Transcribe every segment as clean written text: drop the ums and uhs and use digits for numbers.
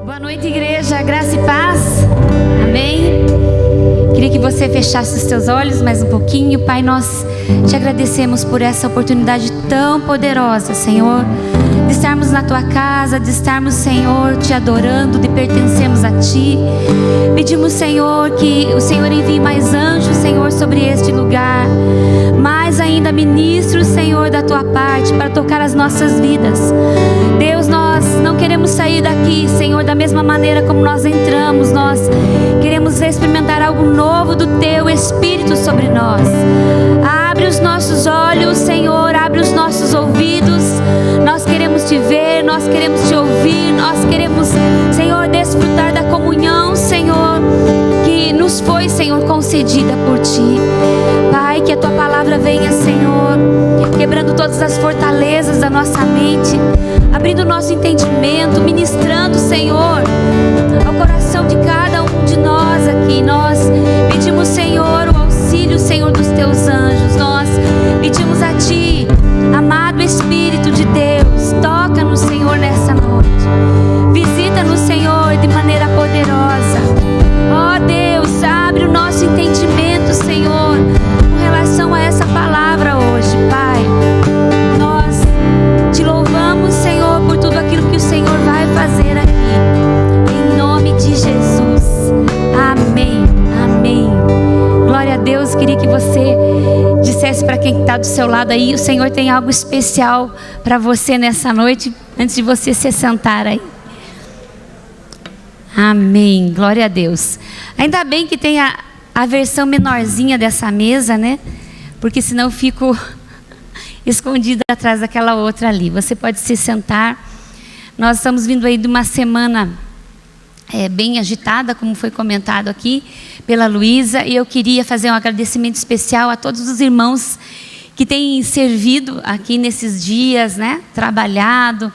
Boa noite, igreja, graça e paz, amém? Queria que você fechasse os seus olhos mais um pouquinho. Pai, nós te agradecemos por essa oportunidade tão poderosa, Senhor, de estarmos na tua casa, de estarmos, Senhor, te adorando, de pertencermos a ti. Pedimos, Senhor, que o Senhor envie mais anjos, Senhor, sobre este lugar, mais ainda ministros, Senhor, da tua parte, para tocar as nossas vidas. Deus, nós não queremos sair daqui, Senhor, da mesma maneira como nós entramos. Nós queremos experimentar algo novo do teu Espírito sobre nós. Abre os nossos olhos, Senhor, abre os nossos ouvidos. Nós queremos te ver, nós queremos te ouvir, nós queremos, Senhor, desfrutar da comunhão, Senhor, que nos foi, Senhor, concedida por ti. Pai, que a tua palavra venha, Senhor, quebrando todas as fortalezas da nossa mente, abrindo o nosso entendimento, ministrando, Senhor, ao coração de cada um de nós aqui. Nós pedimos, Senhor, o auxílio, Senhor, dos teus anjos. Nós pedimos a ti, amado Espírito de Deus, toca-nos, Senhor, nessa noite. Visita-nos, Senhor, de maneira poderosa. Ó Deus, abre o nosso entendimento, Senhor, com relação a essa palavra hoje, Pai. Nós te louvamos, Senhor, por tudo aquilo que o Senhor vai fazer aqui. Em nome de Jesus. Amém. Amém. Glória a Deus. Queria que você dissesse para quem está do seu lado aí: o Senhor tem algo especial para você nessa noite, antes de você se sentar aí. Amém. Glória a Deus. Ainda bem que tem a versão menorzinha dessa mesa, né? Porque senão eu fico escondida atrás daquela outra ali. Você pode se sentar. Nós estamos vindo aí de uma semana bem agitada, como foi comentado aqui pela Luísa, e eu queria fazer um agradecimento especial a todos os irmãos que têm servido aqui nesses dias, né? Trabalhado.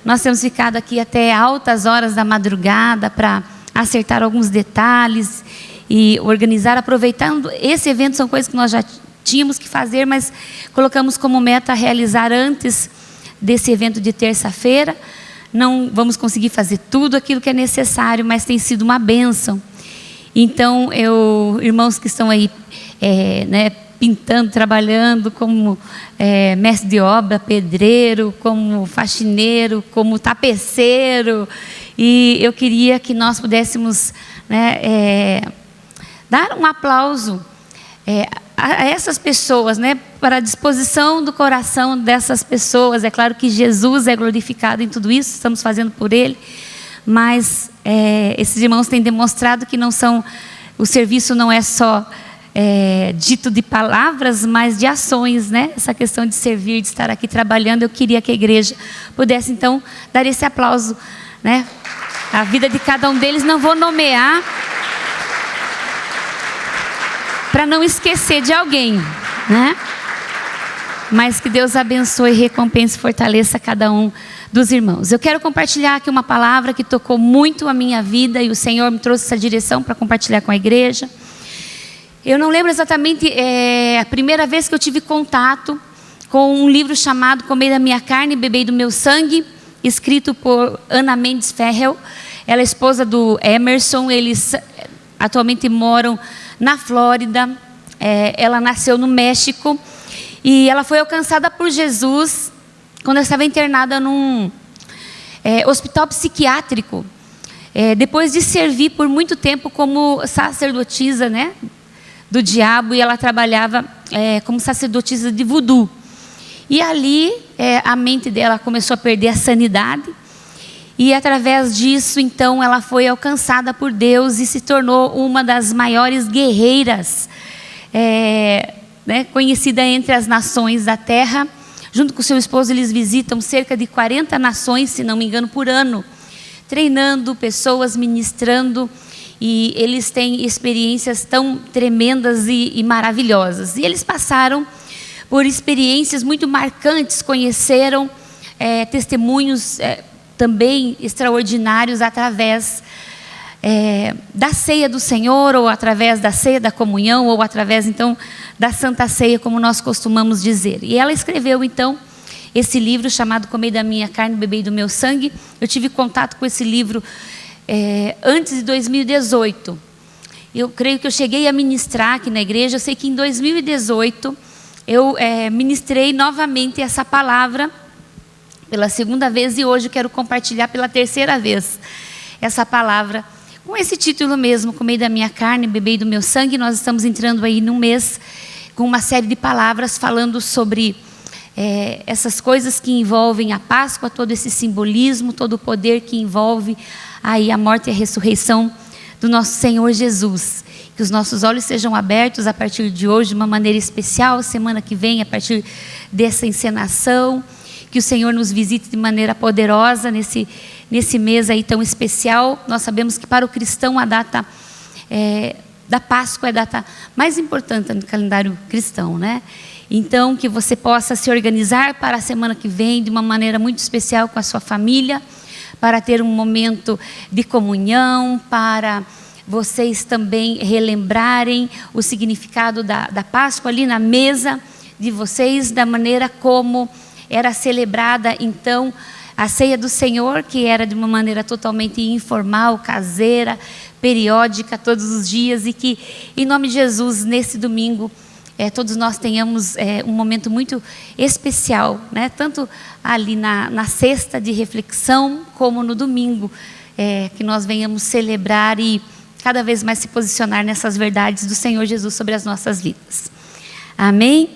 Nós temos ficado aqui até altas horas da madrugada para acertar alguns detalhes e organizar, aproveitando esse evento. São coisas que nós já tínhamos que fazer, mas colocamos como meta realizar antes desse evento de terça-feira. Não vamos conseguir fazer tudo aquilo que é necessário, mas tem sido uma bênção. Então, irmãos que estão aí, né, pintando, trabalhando como mestre de obra, pedreiro, como faxineiro, como tapeceiro, e eu queria que nós pudéssemos, né, dar um aplauso a essas pessoas, né, para a disposição do coração dessas pessoas. É claro que Jesus é glorificado em tudo isso, estamos fazendo por Ele, mas esses irmãos têm demonstrado que o serviço não é só dito de palavras, mas de ações, né? Essa questão de servir, de estar aqui trabalhando. Eu queria que a igreja pudesse então dar esse aplauso, né? A vida de cada um deles. Não vou nomear para não esquecer de alguém, né? Mas que Deus abençoe, recompense e fortaleça cada um dos irmãos. Eu quero compartilhar aqui uma palavra que tocou muito a minha vida, e o Senhor me trouxe essa direção para compartilhar com a igreja. Eu não lembro exatamente a primeira vez que eu tive contato com um livro chamado Comei da Minha Carne, Bebei do Meu Sangue, escrito por Anna Mendes Ferrell. Ela é esposa do Emerson. Eles atualmente moram na Flórida. Ela nasceu no México e ela foi alcançada por Jesus quando ela estava internada num hospital psiquiátrico, depois de servir por muito tempo como sacerdotisa, né, do diabo, e ela trabalhava como sacerdotisa de voodoo. E ali a mente dela começou a perder a sanidade, e através disso então ela foi alcançada por Deus e se tornou uma das maiores guerreiras, né, conhecida entre as nações da terra. Junto com seu esposo, eles visitam cerca de 40 nações, se não me engano, por ano, treinando pessoas, ministrando. E eles têm experiências tão tremendas e maravilhosas. E eles passaram por experiências muito marcantes, conheceram testemunhos também extraordinários através da ceia do Senhor, ou através da ceia da comunhão, ou através então da Santa Ceia, como nós costumamos dizer. E ela escreveu então esse livro chamado Comei da Minha Carne, Bebei do Meu Sangue. Eu tive contato com esse livro antes de 2018. Eu creio que eu cheguei a ministrar aqui na igreja. Eu sei que em 2018 eu ministrei novamente essa palavra pela segunda vez, e hoje eu quero compartilhar pela terceira vez essa palavra com esse título mesmo: comei da minha carne, bebei do meu sangue. Nós estamos entrando aí num mês com uma série de palavras falando sobre essas coisas que envolvem a Páscoa, todo esse simbolismo, todo o poder que envolve aí a morte e a ressurreição do nosso Senhor Jesus. Que os nossos olhos sejam abertos a partir de hoje de uma maneira especial, semana que vem, a partir dessa encenação, que o Senhor nos visite de maneira poderosa nesse mês aí tão especial. Nós sabemos que para o cristão a data da Páscoa é a data mais importante no calendário cristão, né? Então, que você possa se organizar para a semana que vem de uma maneira muito especial com a sua família, para ter um momento de comunhão, para vocês também relembrarem o significado da Páscoa ali na mesa de vocês, da maneira como era celebrada então a ceia do Senhor, que era de uma maneira totalmente informal, caseira, periódica, todos os dias, e que em nome de Jesus, nesse domingo, todos nós tenhamos um momento muito especial, né? Tanto ali na sexta de reflexão, como no domingo, que nós venhamos celebrar e cada vez mais se posicionar nessas verdades do Senhor Jesus sobre as nossas vidas. Amém?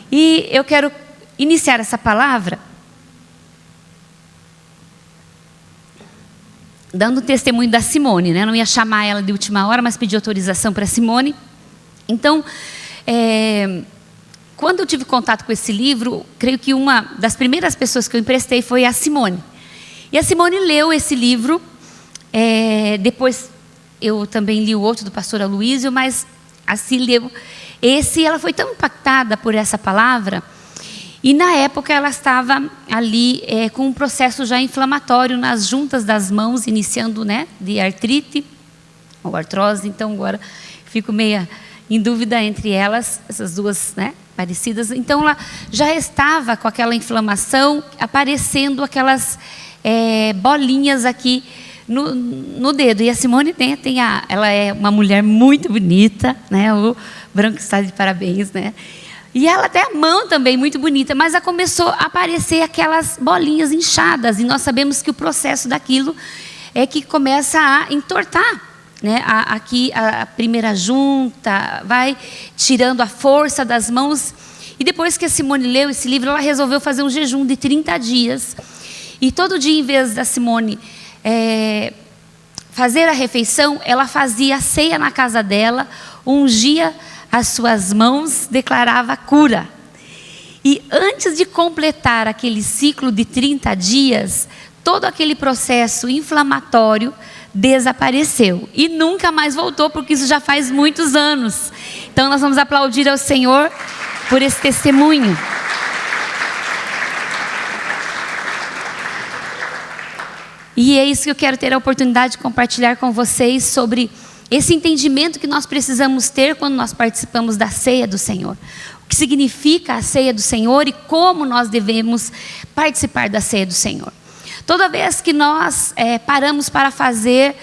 E eu quero iniciar essa palavra dando o testemunho da Simone, né? Eu não ia chamar ela de última hora, mas pedi autorização para a Simone. Então, quando eu tive contato com esse livro, creio que uma das primeiras pessoas que eu emprestei foi a Simone. E a Simone leu esse livro, depois eu também li o outro do pastor Aloísio, mas assim leu esse, e ela foi tão impactada por essa palavra, e na época ela estava ali com um processo já inflamatório nas juntas das mãos, iniciando, né, de artrite ou artrose. Então agora fico meia em dúvida entre elas, essas duas, né, parecidas. Então ela já estava com aquela inflamação, aparecendo aquelas bolinhas aqui no dedo. E a Simone ela é uma mulher muito bonita, né? O branco está de parabéns, né? E ela tem a mão também muito bonita, mas ela começou a aparecer aquelas bolinhas inchadas, e nós sabemos que o processo daquilo é que começa a entortar, né? Aqui a primeira junta vai tirando a força das mãos. E depois que a Simone leu esse livro, ela resolveu fazer um jejum de 30 dias. E todo dia, em vez da Simone fazer a refeição, ela fazia a ceia na casa dela, ungia as suas mãos, declarava a cura. E antes de completar aquele ciclo de 30 dias, todo aquele processo inflamatório desapareceu e nunca mais voltou, porque isso já faz muitos anos. Então nós vamos aplaudir ao Senhor por esse testemunho. E é isso que eu quero ter a oportunidade de compartilhar com vocês, sobre esse entendimento que nós precisamos ter quando nós participamos da ceia do Senhor. O que significa a ceia do Senhor e como nós devemos participar da ceia do Senhor. Toda vez que nós paramos para fazer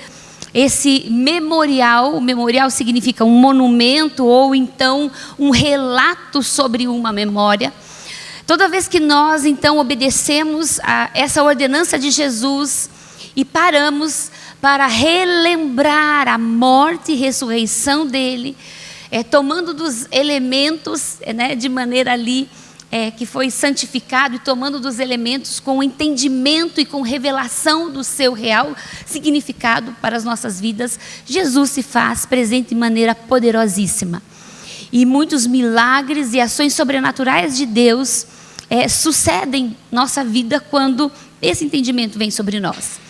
esse memorial, o memorial significa um monumento ou então um relato sobre uma memória. Toda vez que nós então obedecemos a essa ordenança de Jesus e paramos para relembrar a morte e ressurreição dele, tomando dos elementos, né, de maneira ali que foi santificado, e tomando dos elementos com entendimento e com revelação do seu real significado para as nossas vidas, Jesus se faz presente de maneira poderosíssima. E muitos milagres e ações sobrenaturais de Deus sucedem em nossa vida quando esse entendimento vem sobre nós.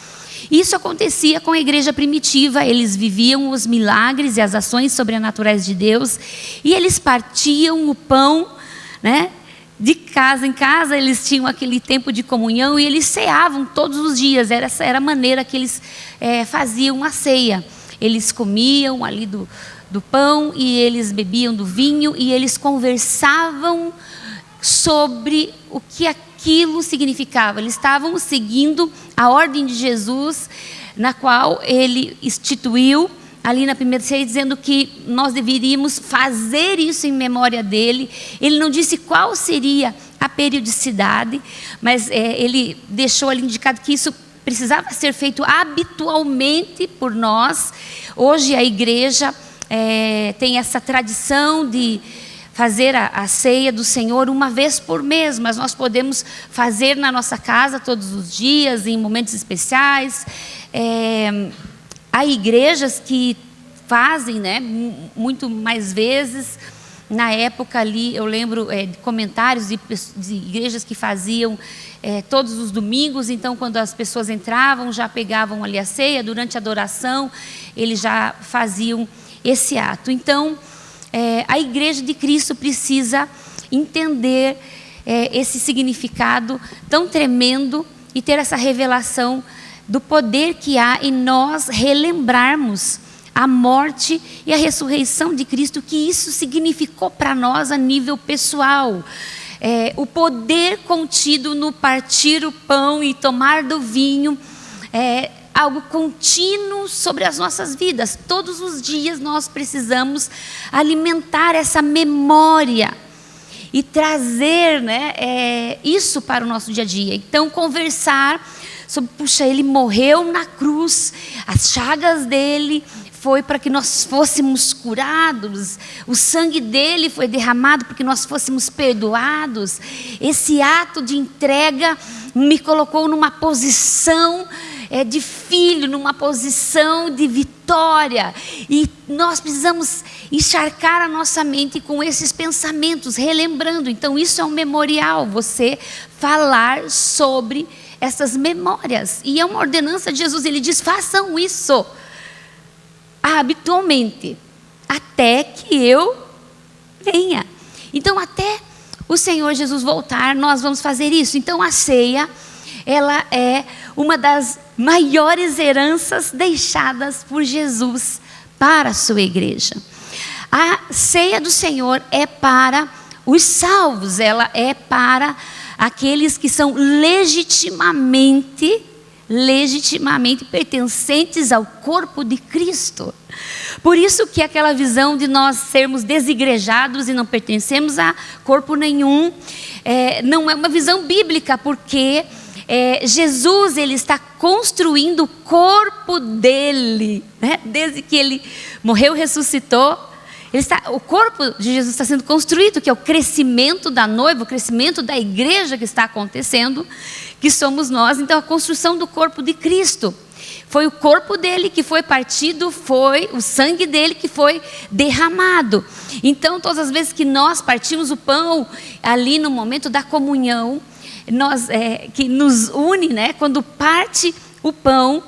Isso acontecia com a igreja primitiva. Eles viviam os milagres e as ações sobrenaturais de Deus, e eles partiam o pão, né? De casa em casa. Eles tinham aquele tempo de comunhão e eles ceavam todos os dias. Essa era a maneira que eles faziam a ceia. Eles comiam ali do pão, e eles bebiam do vinho, e eles conversavam sobre o que aquilo significava. Eles estavam seguindo a ordem de Jesus na qual ele instituiu ali na primeira ceia, dizendo que nós deveríamos fazer isso em memória dele. Ele não disse qual seria a periodicidade, mas ele deixou ali indicado que isso precisava ser feito habitualmente por nós. Hoje a igreja tem essa tradição de fazer a ceia do Senhor uma vez por mês, mas nós podemos fazer na nossa casa todos os dias, em momentos especiais. Há igrejas que fazem, né, muito mais vezes. Na época ali, eu lembro de comentários de igrejas que faziam todos os domingos. Então, quando as pessoas entravam, já pegavam ali a ceia. Durante a adoração, eles já faziam esse ato. Então, a igreja de Cristo precisa entender esse significado tão tremendo e ter essa revelação do poder que há em nós relembrarmos a morte e a ressurreição de Cristo, que isso significou para nós a nível pessoal. O poder contido no partir o pão e tomar do vinho, algo contínuo sobre as nossas vidas. Todos os dias nós precisamos alimentar essa memória e trazer, né, isso para o nosso dia a dia. Então, conversar sobre, puxa, ele morreu na cruz, as chagas dele foi para que nós fôssemos curados, o sangue dele foi derramado para que nós fôssemos perdoados. Esse ato de entrega me colocou numa posição de filho, numa posição de vitória. E nós precisamos encharcar a nossa mente com esses pensamentos, relembrando. Então isso é um memorial, você falar sobre essas memórias. E é uma ordenança de Jesus, ele diz, façam isso habitualmente, até que eu venha. Então, até o Senhor Jesus voltar, nós vamos fazer isso. Então, a ceia, ela é uma das maiores heranças deixadas por Jesus para a sua igreja. A ceia do Senhor é para os salvos, ela é para aqueles que são legitimamente pertencentes ao corpo de Cristo. Por isso que aquela visão de nós sermos desigrejados e não pertencemos a corpo nenhum, não é uma visão bíblica, porque Jesus, ele está construindo o corpo dele, né? Desde que ele morreu e ressuscitou, o corpo de Jesus está sendo construído, que é o crescimento da noiva, o crescimento da igreja que está acontecendo, que somos nós. Então, a construção do corpo de Cristo, foi o corpo dele que foi partido, foi o sangue dele que foi derramado. Então, todas as vezes que nós partimos o pão, ali no momento da comunhão, que nos une, né? Quando parte o pão,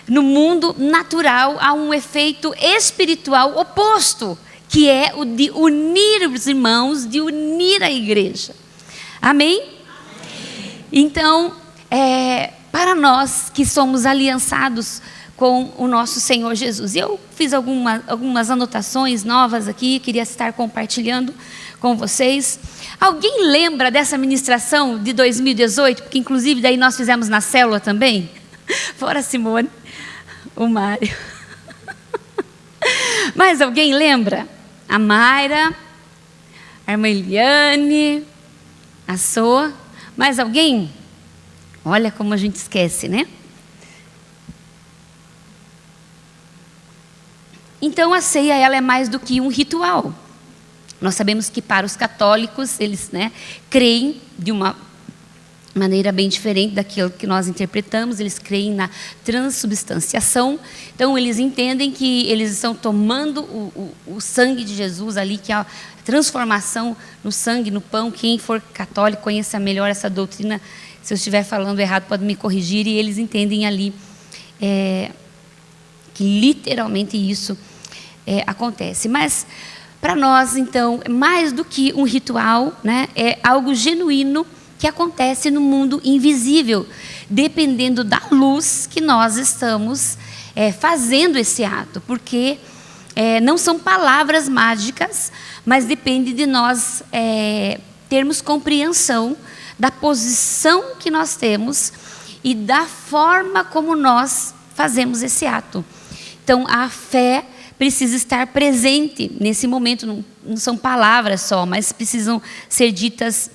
no mundo natural há um efeito espiritual oposto, que é o de unir os irmãos, de unir a igreja. Amém? Então, para nós que somos aliançados com o nosso Senhor Jesus. Eu fiz algumas anotações novas aqui, queria estar compartilhando com vocês. Alguém lembra dessa ministração de 2018? Porque inclusive daí nós fizemos na célula também. Fora a Simone, o Mário. Mas alguém lembra? A Mayra, a irmã Eliane, a Soa. Mais alguém? Olha como a gente esquece, né? Então a ceia, ela é mais do que um ritual. Nós sabemos que para os católicos, eles, né, creem de uma maneira bem diferente daquilo que nós interpretamos. Eles creem na transubstanciação. Então eles entendem que eles estão tomando o sangue de Jesus ali, que é a transformação no sangue, no pão. Quem for católico conheça melhor essa doutrina. Se eu estiver falando errado, pode me corrigir. E eles entendem ali que literalmente isso acontece. Mas para nós, então, mais do que um ritual, né, é algo genuíno que acontece no mundo invisível, dependendo da luz que nós estamos fazendo esse ato. Porque não são palavras mágicas, mas depende de nós termos compreensão da posição que nós temos e da forma como nós fazemos esse ato. Então, a fé precisa estar presente nesse momento, não são palavras só, mas precisam ser ditas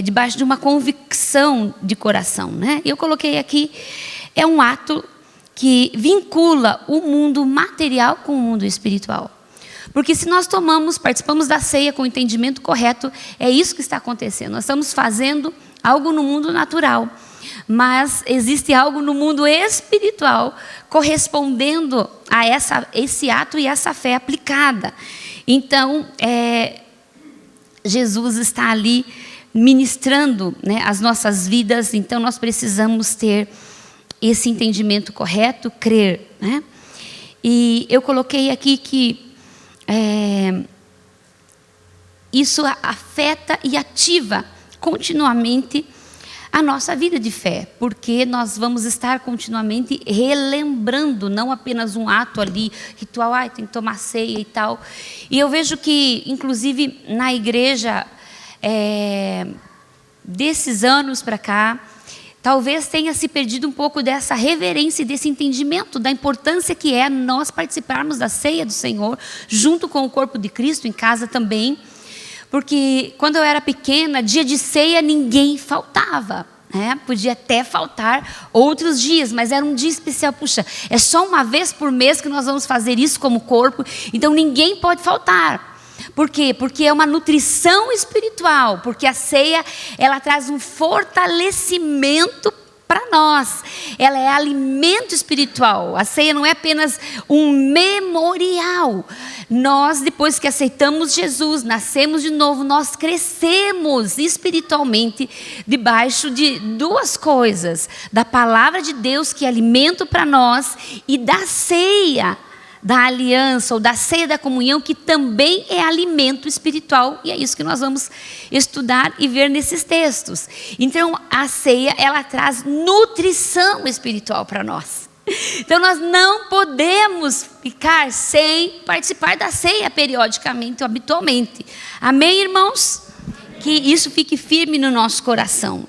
debaixo de uma convicção de coração, né? Eu coloquei aqui, é um ato que vincula o mundo material com o mundo espiritual. Porque se nós participamos da ceia com o entendimento correto, é isso que está acontecendo. Nós estamos fazendo algo no mundo natural, mas existe algo no mundo espiritual correspondendo a esse ato e essa fé aplicada. Então, Jesus está ali ministrando, né, as nossas vidas, então nós precisamos ter esse entendimento correto, crer, né? E eu coloquei aqui que isso afeta e ativa continuamente a nossa vida de fé, porque nós vamos estar continuamente relembrando, não apenas um ato ali, ritual, tem que tomar ceia e tal. E eu vejo que, inclusive, na igreja, desses anos para cá, talvez tenha se perdido um pouco dessa reverência e desse entendimento da importância que é nós participarmos da ceia do Senhor, junto com o corpo de Cristo, em casa também. Porque quando eu era pequena, dia de ceia ninguém faltava, né? Podia até faltar outros dias, mas era um dia especial. Puxa, é só uma vez por mês que nós vamos fazer isso como corpo, então ninguém pode faltar. Por quê? Porque é uma nutrição espiritual, porque a ceia, ela traz um fortalecimento para nós, ela é alimento espiritual. A ceia não é apenas um memorial. Nós, depois que aceitamos Jesus, nascemos de novo, nós crescemos espiritualmente debaixo de duas coisas: da palavra de Deus, que é alimento para nós, e da ceia da aliança, ou da ceia da comunhão, que também é alimento espiritual, e é isso que nós vamos estudar e ver nesses textos. Então, a ceia, ela traz nutrição espiritual para nós. Então, nós não podemos ficar sem participar da ceia periodicamente, ou habitualmente. Amém, irmãos? Que isso fique firme no nosso coração.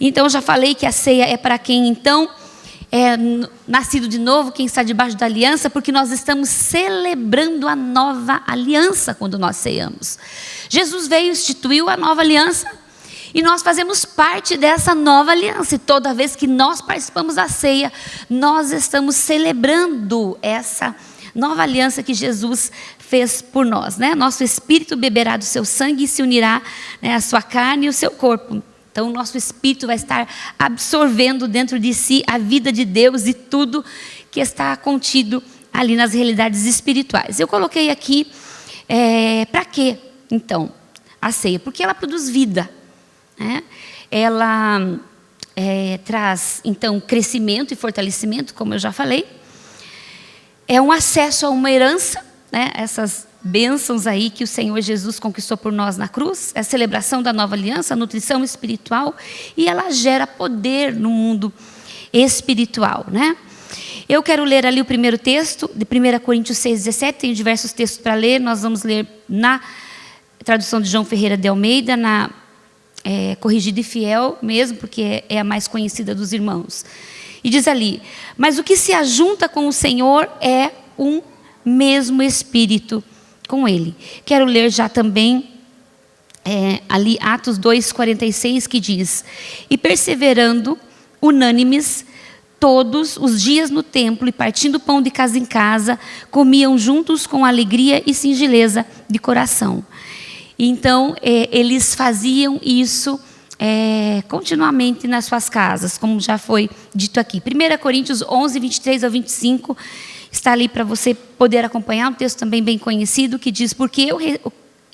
Então, eu já falei que a ceia é para quem, então, nascido de novo, quem está debaixo da aliança, porque nós estamos celebrando a nova aliança quando nós ceamos. Jesus veio, instituiu a nova aliança, e nós fazemos parte dessa nova aliança. E toda vez que nós participamos da ceia, nós estamos celebrando essa nova aliança que Jesus fez por nós, né? Nosso espírito beberá do seu sangue e se unirá, né, à sua carne e o seu corpo. Então, o nosso espírito vai estar absorvendo dentro de si a vida de Deus e tudo que está contido ali nas realidades espirituais. Eu coloquei aqui, para quê, então, a ceia? Porque ela produz vida, né? Ela traz, então, crescimento e fortalecimento, como eu já falei. É um acesso a uma herança, né? Essas bênçãos aí que o Senhor Jesus conquistou por nós na cruz, é a celebração da nova aliança, a nutrição espiritual, e ela gera poder no mundo espiritual, né? Eu quero ler ali o primeiro texto, de 1 Coríntios 6,17, tenho diversos textos para ler, nós vamos ler na tradução de João Ferreira de Almeida, na Corrigida e Fiel mesmo, porque é a mais conhecida dos irmãos. E diz ali: mas o que se ajunta com o Senhor é um mesmo Espírito com Ele. Quero ler já também ali Atos 2,46, que diz: e perseverando unânimes todos os dias no templo, e partindo pão de casa em casa, comiam juntos com alegria e singeleza de coração. Então, eles faziam isso continuamente nas suas casas, como já foi dito aqui. 1 Coríntios 11, 23 ao 25, está ali para você poder acompanhar, um texto também bem conhecido, que diz: porque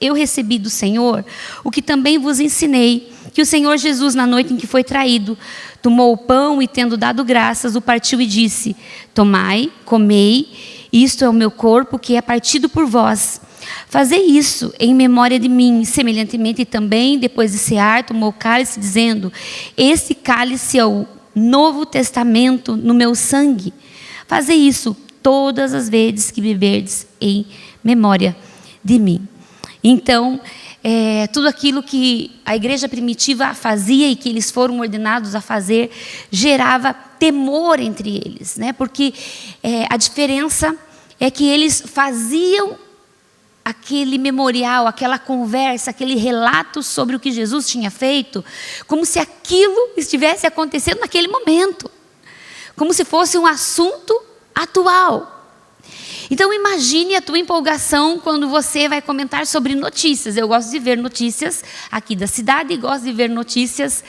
eu recebi do Senhor o que também vos ensinei, que o Senhor Jesus, na noite em que foi traído, tomou o pão e, tendo dado graças, o partiu e disse: tomai, comei, isto é o meu corpo, que é partido por vós. Fazei isso em memória de mim. Semelhantemente também, depois de cear, tomou o cálice, dizendo: este cálice é o novo testamento no meu sangue. Fazei isso todas as vezes que beberdes em memória de mim. Então, tudo aquilo que a igreja primitiva fazia e que eles foram ordenados a fazer, gerava temor entre eles, né? Porque a diferença é que eles faziam aquele memorial, aquela conversa, aquele relato sobre o que Jesus tinha feito, como se aquilo estivesse acontecendo naquele momento, como se fosse um assunto atual. Então imagine a tua empolgação quando você vai comentar sobre notícias. Eu gosto de ver notícias aqui da cidade e gosto de ver notícias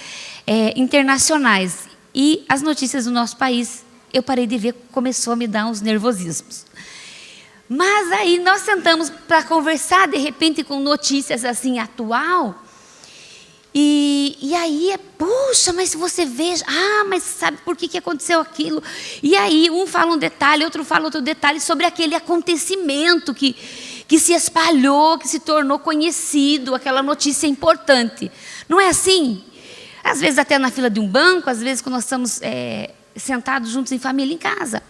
internacionais. E as notícias do nosso país, eu parei de ver, começou a me dar uns nervosismos. Mas aí nós sentamos para conversar, de repente, com notícias assim, atual. E aí, puxa, mas se você veja, mas sabe por que aconteceu aquilo? E aí, um fala um detalhe, outro fala outro detalhe sobre aquele acontecimento que se espalhou, que se tornou conhecido, aquela notícia importante. Não é assim? Às vezes até na fila de um banco, às vezes quando nós estamos sentados juntos em família em casa.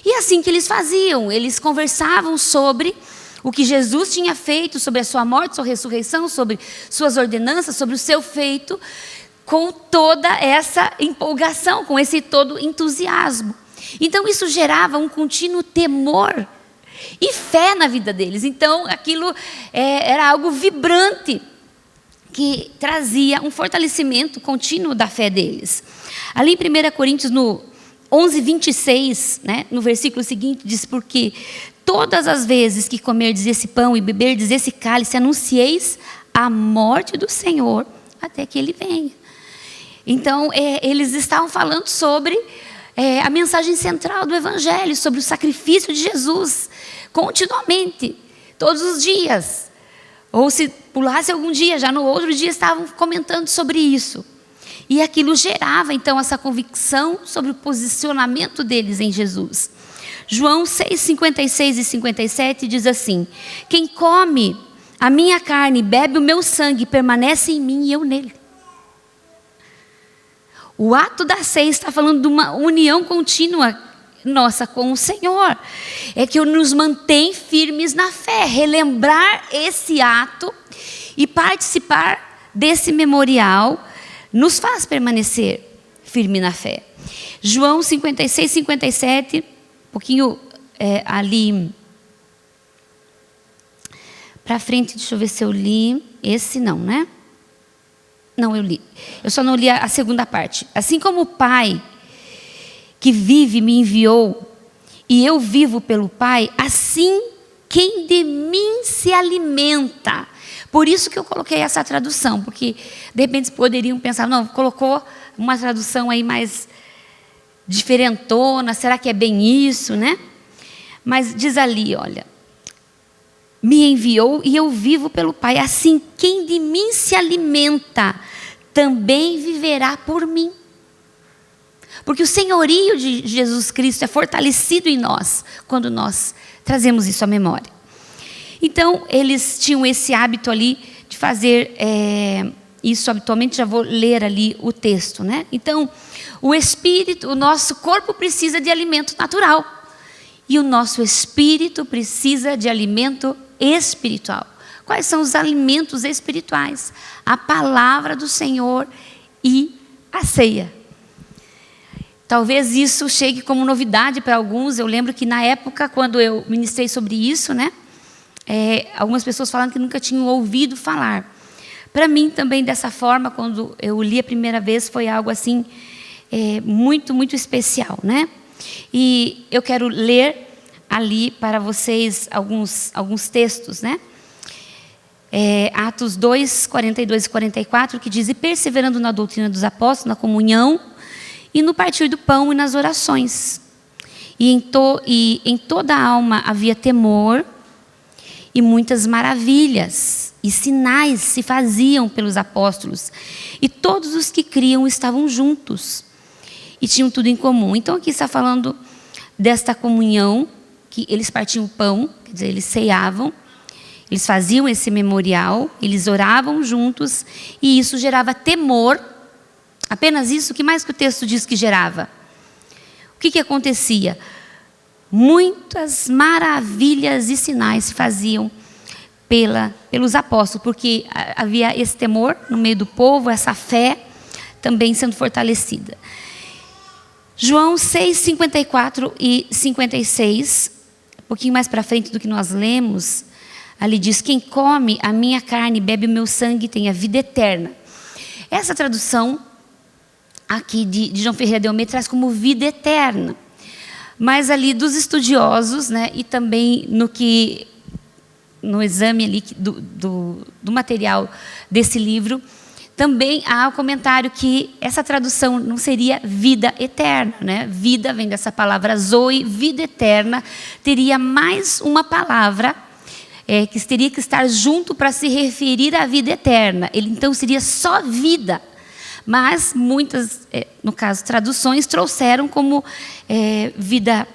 E assim que eles faziam, eles conversavam sobre o que Jesus tinha feito, sobre a sua morte, sua ressurreição, sobre suas ordenanças, sobre o seu feito, com toda essa empolgação, com esse todo entusiasmo. Então isso gerava um contínuo temor e fé na vida deles. Então aquilo era algo vibrante, que trazia um fortalecimento contínuo da fé deles. Ali em 1 Coríntios, no 11:26, né, no versículo seguinte, diz: porque todas as vezes que comerdes esse pão e beberdes esse cálice, anuncieis a morte do Senhor até que Ele venha. Então, eles estavam falando sobre a mensagem central do Evangelho, sobre o sacrifício de Jesus, continuamente, todos os dias. Ou se pulasse algum dia, já no outro dia estavam comentando sobre isso. E aquilo gerava, então, essa convicção sobre o posicionamento deles em Jesus. João 6:56 e 57 diz assim: quem come a minha carne e bebe o meu sangue permanece em mim e eu nele. O ato da ceia está falando de uma união contínua nossa com o Senhor. É que nos mantém firmes na fé. Relembrar esse ato e participar desse memorial nos faz permanecer firme na fé. João 56:57, um pouquinho ali para frente, deixa eu ver se eu li. Esse não, né? Não, eu li. Eu só não li a segunda parte. Assim como o Pai que vive me enviou e eu vivo pelo Pai, assim quem de mim se alimenta. Por isso que eu coloquei essa tradução, porque de repente poderiam pensar, não, colocou uma tradução aí mais diferentona, será que é bem isso, né? Mas diz ali, olha, me enviou e eu vivo pelo Pai, assim quem de mim se alimenta também viverá por mim. Porque o senhorio de Jesus Cristo é fortalecido em nós quando nós trazemos isso à memória. Então, eles tinham esse hábito ali de fazer isso habitualmente. Já vou ler ali o texto, né? Então, o espírito, o nosso corpo precisa de alimento natural. E o nosso espírito precisa de alimento espiritual. Quais são os alimentos espirituais? A palavra do Senhor e a ceia. Talvez isso chegue como novidade para alguns. Eu lembro que na época, quando eu ministrei sobre isso, né? Algumas pessoas falando que nunca tinham ouvido falar. Para mim também dessa forma, quando eu li a primeira vez, foi algo assim, muito, muito especial, né? E eu quero ler ali para vocês alguns textos, né? Atos 2, 42 e 44, que diz: e perseverando na doutrina dos apóstolos, na comunhão, e no partir do pão e nas orações. E em toda a alma havia temor, e muitas maravilhas e sinais se faziam pelos apóstolos. E todos os que criam estavam juntos e tinham tudo em comum. Então aqui está falando desta comunhão, que eles partiam o pão, quer dizer, eles ceiavam, eles faziam esse memorial, eles oravam juntos, e isso gerava temor. Apenas isso. O que mais que o texto diz que gerava? O que acontecia? Muitas maravilhas e sinais se faziam pelos apóstolos, porque havia esse temor no meio do povo, essa fé também sendo fortalecida. João 6, 54 e 56, um pouquinho mais para frente do que nós lemos, ali diz: quem come a minha carne e bebe o meu sangue tem a vida eterna. Essa tradução aqui de João Ferreira de Almeida traz como vida eterna. Mas ali dos estudiosos, né, e também no exame ali do material desse livro, também há o comentário que essa tradução não seria vida eterna, né? Vida vem dessa palavra zoe, vida eterna, teria mais uma palavra que teria que estar junto para se referir à vida eterna. Ele então seria só vida. Mas muitas, no caso, traduções trouxeram como vida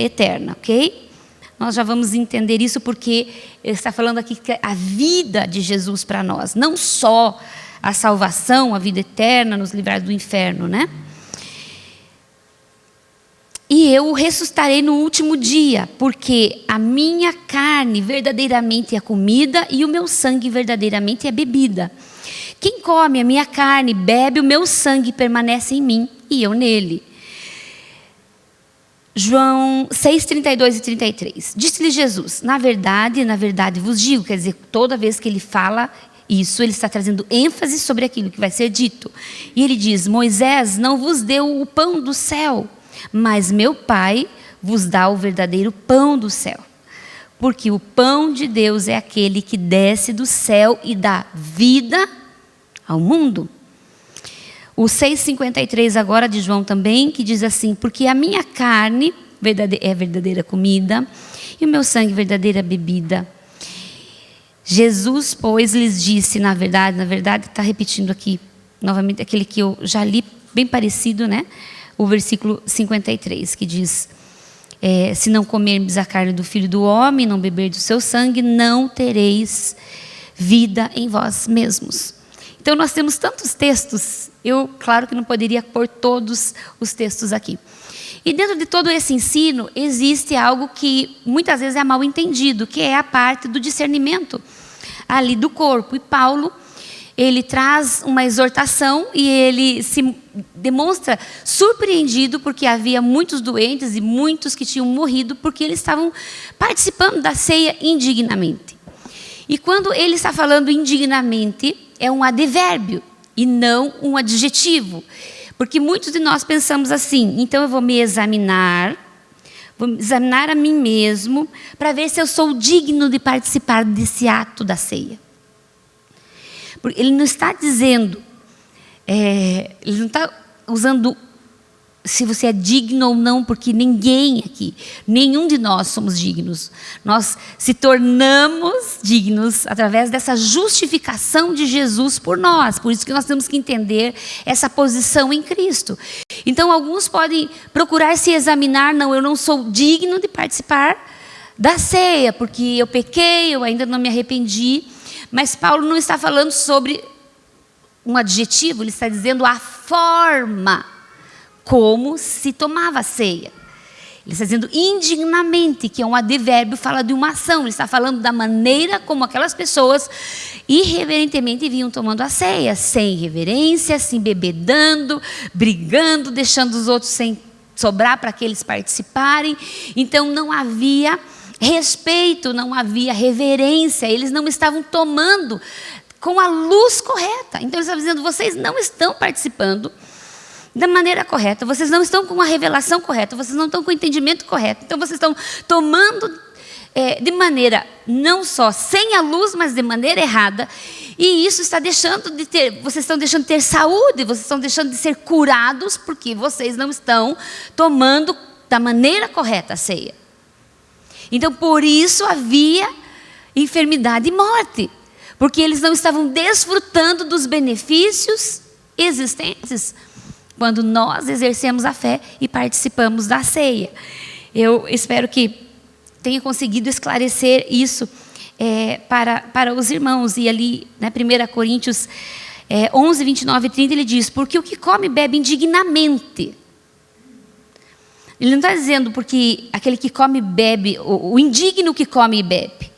eterna, ok? Nós já vamos entender isso porque ele está falando aqui que a vida de Jesus para nós, não só a salvação, a vida eterna, nos livrar do inferno, né? E eu o ressuscitarei no último dia, porque a minha carne verdadeiramente é comida e o meu sangue verdadeiramente é bebida. Quem come a minha carne, bebe o meu sangue, permanece em mim e eu nele. João 6, 32 e 33. Disse-lhe Jesus: na verdade vos digo, quer dizer, toda vez que ele fala isso, ele está trazendo ênfase sobre aquilo que vai ser dito. E ele diz: Moisés não vos deu o pão do céu, mas meu Pai vos dá o verdadeiro pão do céu. Porque o pão de Deus é aquele que desce do céu e dá vida ao mundo. O 6,53 agora de João também, que diz assim: porque a minha carne é verdadeira comida e o meu sangue verdadeira bebida. Jesus, pois, lhes disse, na verdade, está repetindo aqui, novamente, aquele que eu já li, bem parecido, né? O versículo 53, que diz: se não comermos a carne do Filho do Homem, não beber do seu sangue, não tereis vida em vós mesmos. Então, nós temos tantos textos, eu, claro que não poderia pôr todos os textos aqui. E dentro de todo esse ensino, existe algo que muitas vezes é mal entendido, que é a parte do discernimento ali do corpo. E Paulo, ele traz uma exortação e ele se demonstra surpreendido porque havia muitos doentes e muitos que tinham morrido porque eles estavam participando da ceia indignamente. E quando ele está falando indignamente, é um advérbio e não um adjetivo. Porque muitos de nós pensamos assim: então eu vou me examinar, vou examinar a mim mesmo para ver se eu sou digno de participar desse ato da ceia. Porque ele não está dizendo, ele não está usando se você é digno ou não, porque ninguém aqui, nenhum de nós somos dignos. Nós se tornamos dignos através dessa justificação de Jesus por nós. Por isso que nós temos que entender essa posição em Cristo. Então, alguns podem procurar se examinar: não, eu não sou digno de participar da ceia, porque eu pequei, eu ainda não me arrependi. Mas Paulo não está falando sobre um adjetivo, ele está dizendo a forma como se tomava a ceia. Ele está dizendo indignamente, que é um advérbio, fala de uma ação. Ele está falando da maneira como aquelas pessoas irreverentemente vinham tomando a ceia, sem reverência, se embebedando, brigando, deixando os outros sem sobrar para que eles participarem. Então não havia respeito, não havia reverência, eles não estavam tomando com a luz correta. Então ele está dizendo: vocês não estão participando da maneira correta, vocês não estão com a revelação correta, vocês não estão com o entendimento correto. Então vocês estão tomando de maneira não só sem a luz, mas de maneira errada. E isso está deixando de ter, vocês estão deixando de ter saúde, vocês estão deixando de ser curados, porque vocês não estão tomando da maneira correta a ceia. Então por isso havia enfermidade e morte, porque eles não estavam desfrutando dos benefícios existentes quando nós exercemos a fé e participamos da ceia. Eu espero que tenha conseguido esclarecer isso para os irmãos. E ali, né, 1 Coríntios 11, 29 e 30, ele diz: porque o que come bebe indignamente. Ele não está dizendo porque aquele que come bebe, o indigno que come e bebe.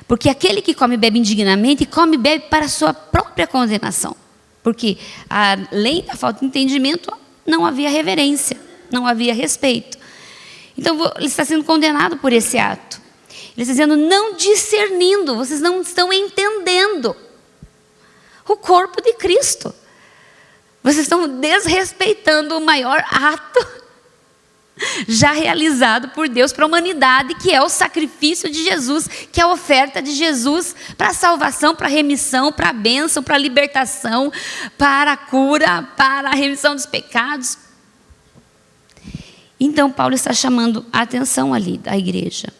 Porque aquele que come e bebe indignamente, come e bebe para a sua própria condenação. Porque além da falta de entendimento, não havia reverência, não havia respeito. Então ele está sendo condenado por esse ato. Ele está dizendo, não discernindo, vocês não estão entendendo o corpo de Cristo. Vocês estão desrespeitando o maior ato já realizado por Deus para a humanidade, que é o sacrifício de Jesus, que é a oferta de Jesus para a salvação, para a remissão, para a bênção, para a libertação, para a cura, para a remissão dos pecados. Então Paulo está chamando a atenção ali da igreja.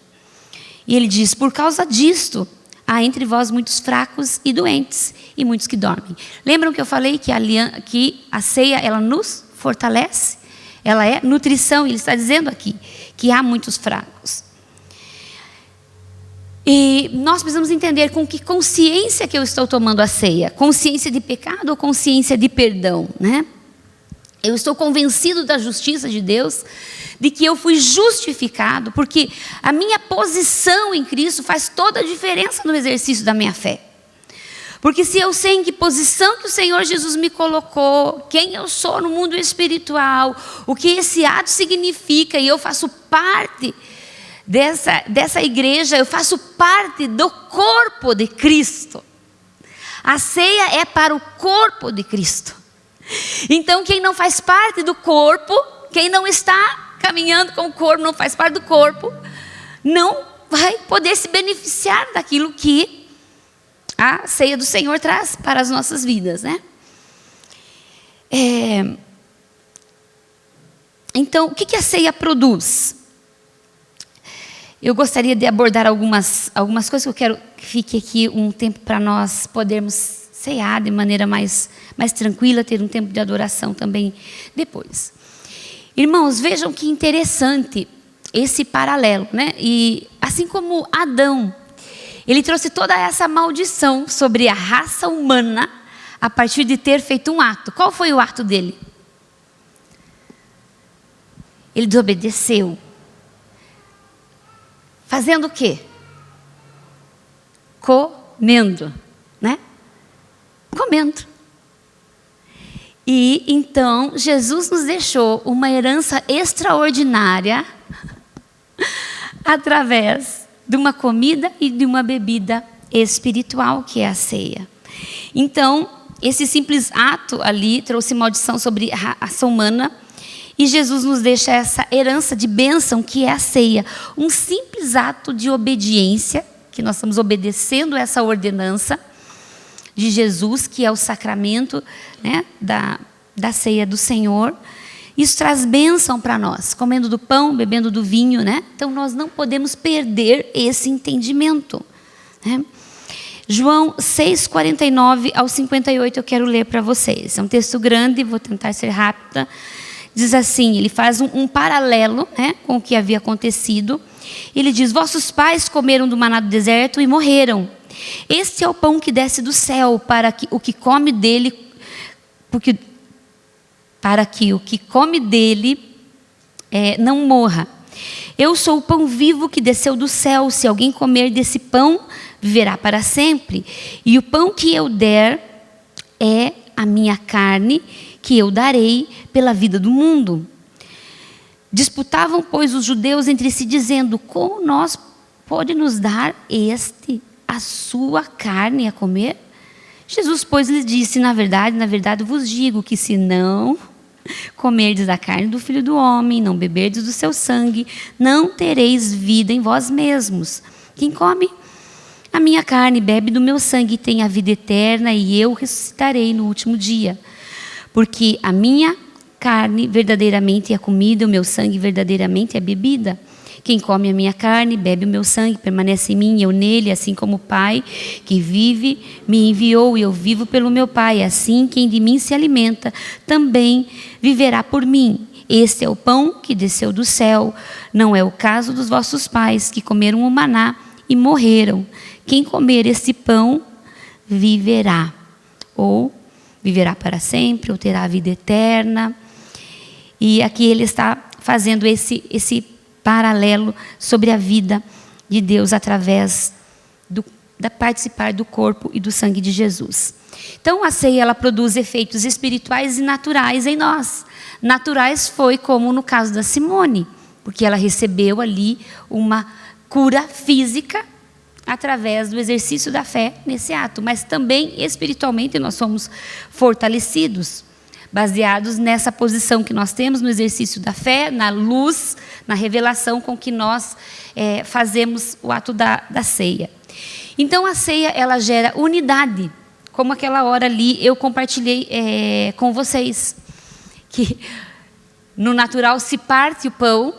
E ele diz, por causa disto, há entre vós muitos fracos e doentes, e muitos que dormem. Lembram que eu falei que a ceia, ela nos fortalece? Ela é nutrição, ele está dizendo aqui, que há muitos fracos. E nós precisamos entender com que consciência que eu estou tomando a ceia. Consciência de pecado ou consciência de perdão, né? Eu estou convencido da justiça de Deus, de que eu fui justificado, porque a minha posição em Cristo faz toda a diferença no exercício da minha fé. Porque se eu sei em que posição que o Senhor Jesus me colocou, quem eu sou no mundo espiritual, o que esse ato significa, e eu faço parte dessa igreja, eu faço parte do corpo de Cristo. A ceia é para o corpo de Cristo. Então quem não faz parte do corpo, quem não está caminhando com o corpo, não faz parte do corpo, não vai poder se beneficiar daquilo que a ceia do Senhor traz para as nossas vidas, né? Então, o que a ceia produz? Eu gostaria de abordar algumas coisas que eu quero que fique aqui um tempo para nós podermos cear de maneira mais tranquila, ter um tempo de adoração também depois. Irmãos, vejam que interessante esse paralelo, né? E assim como Adão, ele trouxe toda essa maldição sobre a raça humana a partir de ter feito um ato. Qual foi o ato dele? Ele desobedeceu. Fazendo o quê? Comendo, né? Comendo. E então Jesus nos deixou uma herança extraordinária através de uma comida e de uma bebida espiritual, que é a ceia. Então, esse simples ato ali trouxe maldição sobre a raça humana, e Jesus nos deixa essa herança de bênção, que é a ceia. Um simples ato de obediência, que nós estamos obedecendo essa ordenança de Jesus, que é o sacramento, né, da ceia do Senhor. Isso traz bênção para nós, comendo do pão, bebendo do vinho, né? Então nós não podemos perder esse entendimento, né? João 6:49 ao 58 eu quero ler para vocês. É um texto grande, vou tentar ser rápida. Diz assim, ele faz um paralelo, né, com o que havia acontecido. Ele diz, vossos pais comeram do maná do deserto e morreram. Este é o pão que desce do céu, para que o que come dele, não morra. Eu sou o pão vivo que desceu do céu. Se alguém comer desse pão, viverá para sempre. E o pão que eu der é a minha carne, que eu darei pela vida do mundo. Disputavam, pois, os judeus entre si, dizendo, como nós pode nos dar a sua carne a comer? Jesus, pois, lhes disse, na verdade vos digo que se não comerdes a carne do Filho do Homem, não beberdes do seu sangue, não tereis vida em vós mesmos. Quem come a minha carne, bebe do meu sangue, tem a vida eterna, e eu ressuscitarei no último dia. Porque a minha carne verdadeiramente é a comida, o meu sangue verdadeiramente é a bebida. Quem come a minha carne, bebe o meu sangue, permanece em mim e eu nele, assim como o Pai que vive me enviou e eu vivo pelo meu Pai. Assim quem de mim se alimenta também viverá por mim. Este é o pão que desceu do céu. Não é o caso dos vossos pais que comeram o maná e morreram. Quem comer esse pão viverá, ou viverá para sempre, ou terá a vida eterna. E aqui ele está fazendo esse paralelo sobre a vida de Deus através da participar do corpo e do sangue de Jesus. Então a ceia, ela produz efeitos espirituais e naturais em nós. naturais foi como no caso da Simone, porque ela recebeu ali uma cura física através do exercício da fé nesse ato, mas também espiritualmente nós somos fortalecidos, baseados nessa posição que nós temos no exercício da fé, na luz, na revelação com que nós fazemos o ato da ceia. Então a ceia, ela gera unidade, como aquela hora ali eu compartilhei com vocês, que no natural se parte o pão,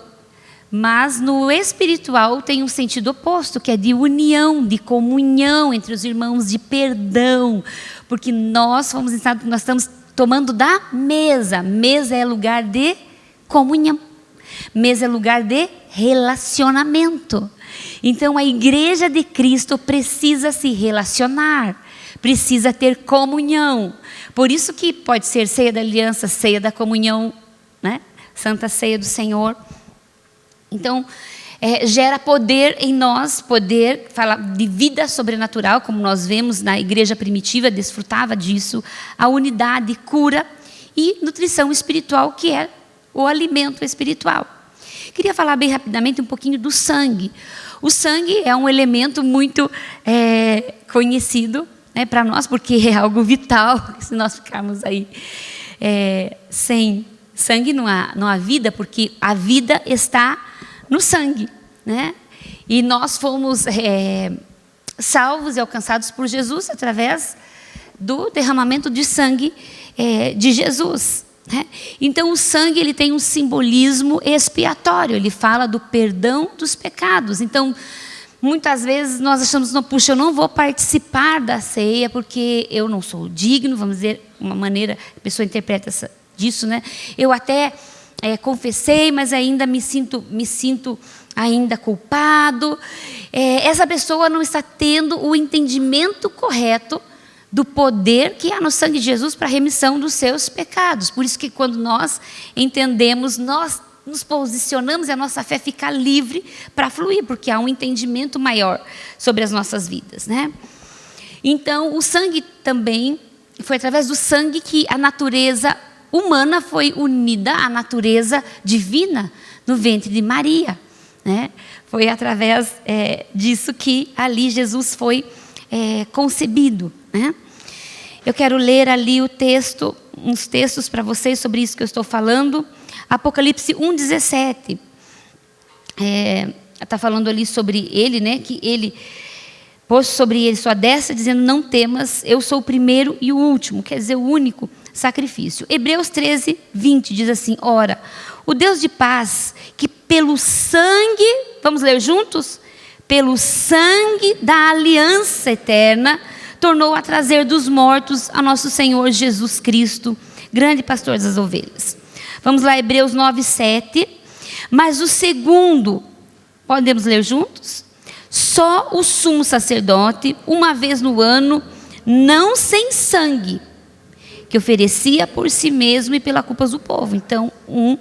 mas no espiritual tem um sentido oposto, que é de união, de comunhão entre os irmãos, de perdão, porque nós fomos ensinados, nós estamos tomando da mesa. Mesa é lugar de comunhão. Mesa é lugar de relacionamento. Então a igreja de Cristo precisa se relacionar, precisa ter comunhão. Por isso que pode ser ceia da aliança, ceia da comunhão, né? Santa Ceia do Senhor. Então, gera poder em nós, poder, fala de vida sobrenatural, como nós vemos na igreja primitiva, desfrutava disso, a unidade, cura e nutrição espiritual, que é o alimento espiritual. Queria falar bem rapidamente um pouquinho do sangue. O sangue é um elemento muito conhecido, né, para nós, porque é algo vital. Se nós ficarmos aí sem sangue, não há vida, porque a vida está no sangue, né? E nós fomos salvos e alcançados por Jesus através do derramamento de sangue de Jesus, né? Então o sangue, ele tem um simbolismo expiatório, ele fala do perdão dos pecados. Então muitas vezes nós achamos, não, puxa, eu não vou participar da ceia porque eu não sou digno, vamos dizer, uma maneira a pessoa interpreta disso, né? Eu até confessei, mas ainda me sinto ainda culpado. Essa pessoa não está tendo o entendimento correto do poder que há no sangue de Jesus para a remissão dos seus pecados. Por isso que quando nós entendemos, nós nos posicionamos e a nossa fé fica livre para fluir, porque há um entendimento maior sobre as nossas vidas, né? Então, o sangue também, foi através do sangue que a natureza humana foi unida à natureza divina no ventre de Maria, né? Foi através disso que ali Jesus foi concebido, né? Eu quero ler ali uns textos para vocês sobre isso que eu estou falando. Apocalipse 1,17. Está falando ali sobre ele, né? Que ele pôs sobre ele sua destra, dizendo: não temas, eu sou o primeiro e o último, quer dizer, o único sacrifício. Hebreus 13, 20 diz assim: ora, o Deus de paz, que pelo sangue, vamos ler juntos? Pelo sangue da aliança eterna, tornou a trazer dos mortos a nosso Senhor Jesus Cristo, grande pastor das ovelhas. Vamos lá, Hebreus 9, 7. Mas o segundo, podemos ler juntos? Só o sumo sacerdote, uma vez no ano, não sem sangue, que oferecia por si mesmo e pela culpa do povo. Então, um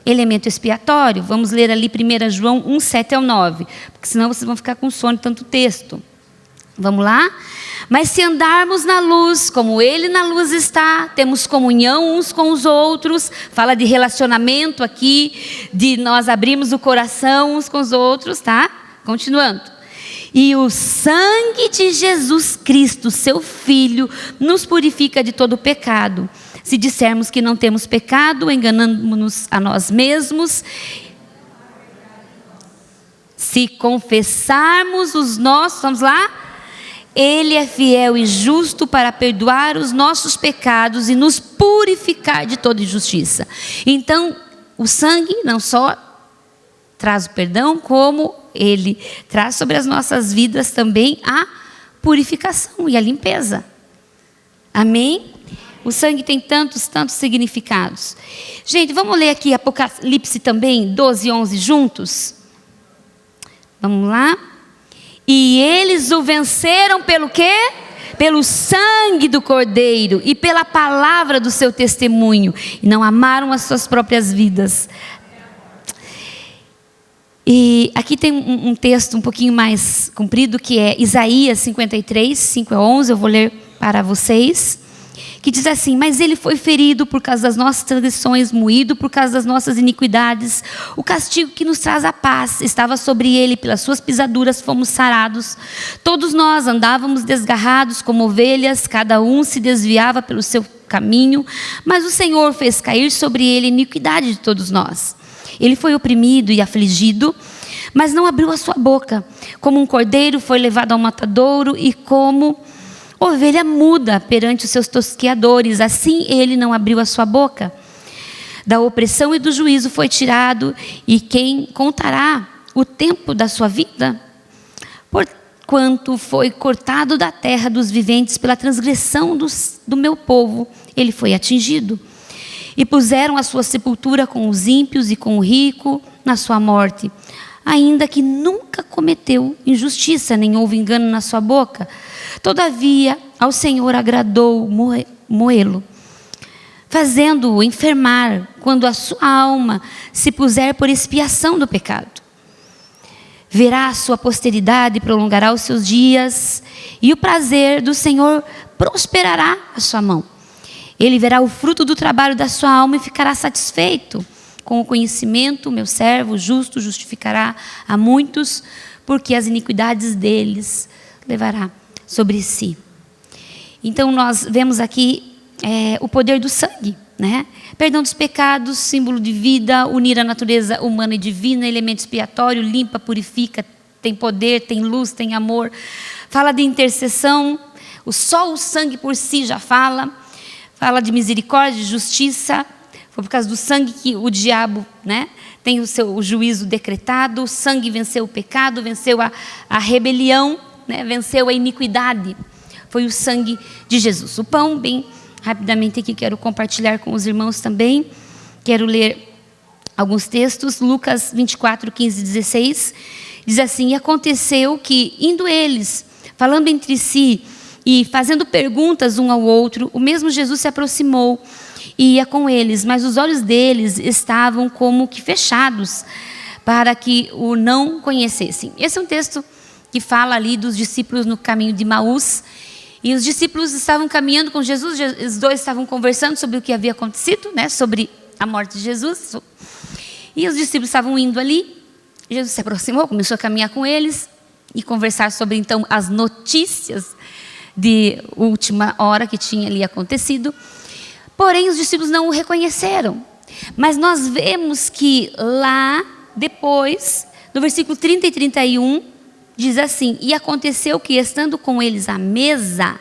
elemento expiatório. Vamos ler ali 1 João 1, 7 ao 9, porque senão vocês vão ficar com sono de tanto texto. Vamos lá? Mas se andarmos na luz, como Ele na luz está, temos comunhão uns com os outros, fala de relacionamento aqui, de nós abrirmos o coração uns com os outros, tá? Continuando. E o sangue de Jesus Cristo, seu Filho, nos purifica de todo pecado. Se dissermos que não temos pecado, enganamos-nos a nós mesmos. Se confessarmos os nossos, vamos lá? Ele é fiel e justo para perdoar os nossos pecados e nos purificar de toda injustiça. Então, o sangue não só traz o perdão, como ele traz sobre as nossas vidas também a purificação e a limpeza. Amém? O sangue tem tantos significados. Gente, vamos ler aqui Apocalipse também, 12 e 11 juntos? Vamos lá? E eles o venceram pelo quê? Pelo sangue do Cordeiro e pela palavra do seu testemunho. E não amaram as suas próprias vidas. E aqui tem um texto um pouquinho mais comprido, que é Isaías 53, 5 a 11. Eu vou ler para vocês. que diz assim: mas ele foi ferido por causa das nossas transgressões, moído por causa das nossas iniquidades. O castigo que nos traz a paz estava sobre ele, pelas suas pisaduras fomos sarados. Todos nós andávamos desgarrados como ovelhas, cada um se desviava pelo seu caminho, mas o Senhor fez cair sobre ele a iniquidade de todos nós. Ele foi oprimido e afligido, mas não abriu a sua boca. Como um cordeiro foi levado ao matadouro, e como ovelha muda perante os seus tosqueadores, assim ele não abriu a sua boca. Da opressão e do juízo foi tirado, e quem contará o tempo da sua vida? Porquanto foi cortado da terra dos viventes pela transgressão do meu povo, ele foi atingido. E puseram a sua sepultura com os ímpios e com o rico na sua morte, ainda que nunca cometeu injustiça, nem houve engano na sua boca. Todavia, ao Senhor agradou moê-lo, fazendo-o enfermar, quando a sua alma se puser por expiação do pecado. Verá a sua posteridade, prolongará os seus dias, e o prazer do Senhor prosperará a sua mão. Ele verá o fruto do trabalho da sua alma e ficará satisfeito. Com o conhecimento, meu servo justo justificará a muitos, porque as iniquidades deles levará sobre si. Então nós vemos aqui o poder do sangue, né? Perdão dos pecados, símbolo de vida, unir a natureza humana e divina, elemento expiatório, limpa, purifica, tem poder, tem luz, tem amor. Fala de intercessão, só o sangue por si já fala de misericórdia, de justiça. Foi por causa do sangue que o diabo, né, tem o juízo decretado. O sangue venceu o pecado, venceu a rebelião, né, venceu a iniquidade. Foi o sangue de Jesus. O pão, bem rapidamente aqui, quero compartilhar com os irmãos também. Quero ler alguns textos. Lucas 24, 15 e 16. Diz assim: e aconteceu que, indo eles, falando entre si e fazendo perguntas um ao outro, o mesmo Jesus se aproximou e ia com eles, mas os olhos deles estavam como que fechados, para que o não conhecessem. Esse é um texto que fala ali dos discípulos no caminho de Emaús. E os discípulos estavam caminhando com Jesus, os dois estavam conversando sobre o que havia acontecido, né, sobre a morte de Jesus. E os discípulos estavam indo ali, Jesus se aproximou, começou a caminhar com eles e conversar sobre então as notícias de última hora que tinha ali acontecido. Porém, os discípulos não o reconheceram. Mas nós vemos que lá depois, no versículo 30 e 31, diz assim: e aconteceu que, estando com eles à mesa,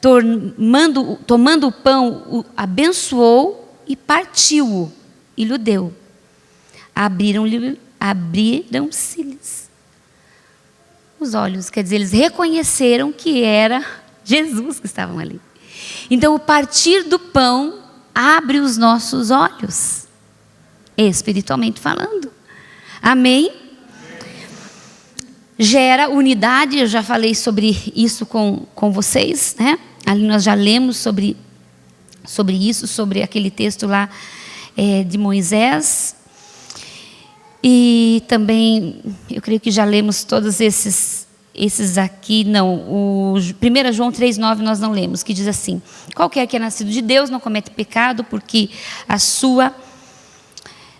tomando o pão, o abençoou e partiu-o e lhe deu. Abriram-se-lhes os olhos, quer dizer, eles reconheceram que era Jesus que estavam ali. Então, o partir do pão abre os nossos olhos, espiritualmente falando. Amém? Gera unidade, eu já falei sobre isso com vocês, né? Ali nós já lemos sobre isso, sobre aquele texto lá de Moisés. E também, eu creio que já lemos todos esses aqui, não. O 1 João 3,9 nós não lemos, que diz assim: qualquer que é nascido de Deus não comete pecado, porque a sua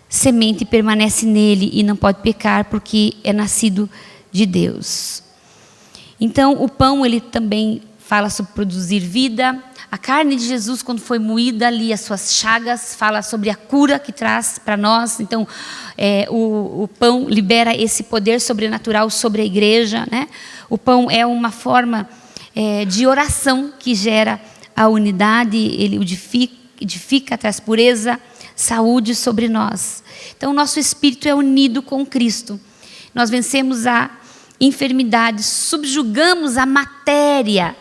semente permanece nele e não pode pecar, porque é nascido de Deus. Então, o pão, ele também fala sobre produzir vida. A carne de Jesus, quando foi moída ali, as suas chagas, fala sobre a cura que traz para nós. Então, o pão libera esse poder sobrenatural sobre a igreja, né? O pão é uma forma de oração que gera a unidade, ele edifica, traz pureza, saúde sobre nós. Então, o nosso espírito é unido com Cristo. Nós vencemos a enfermidade, subjugamos a matéria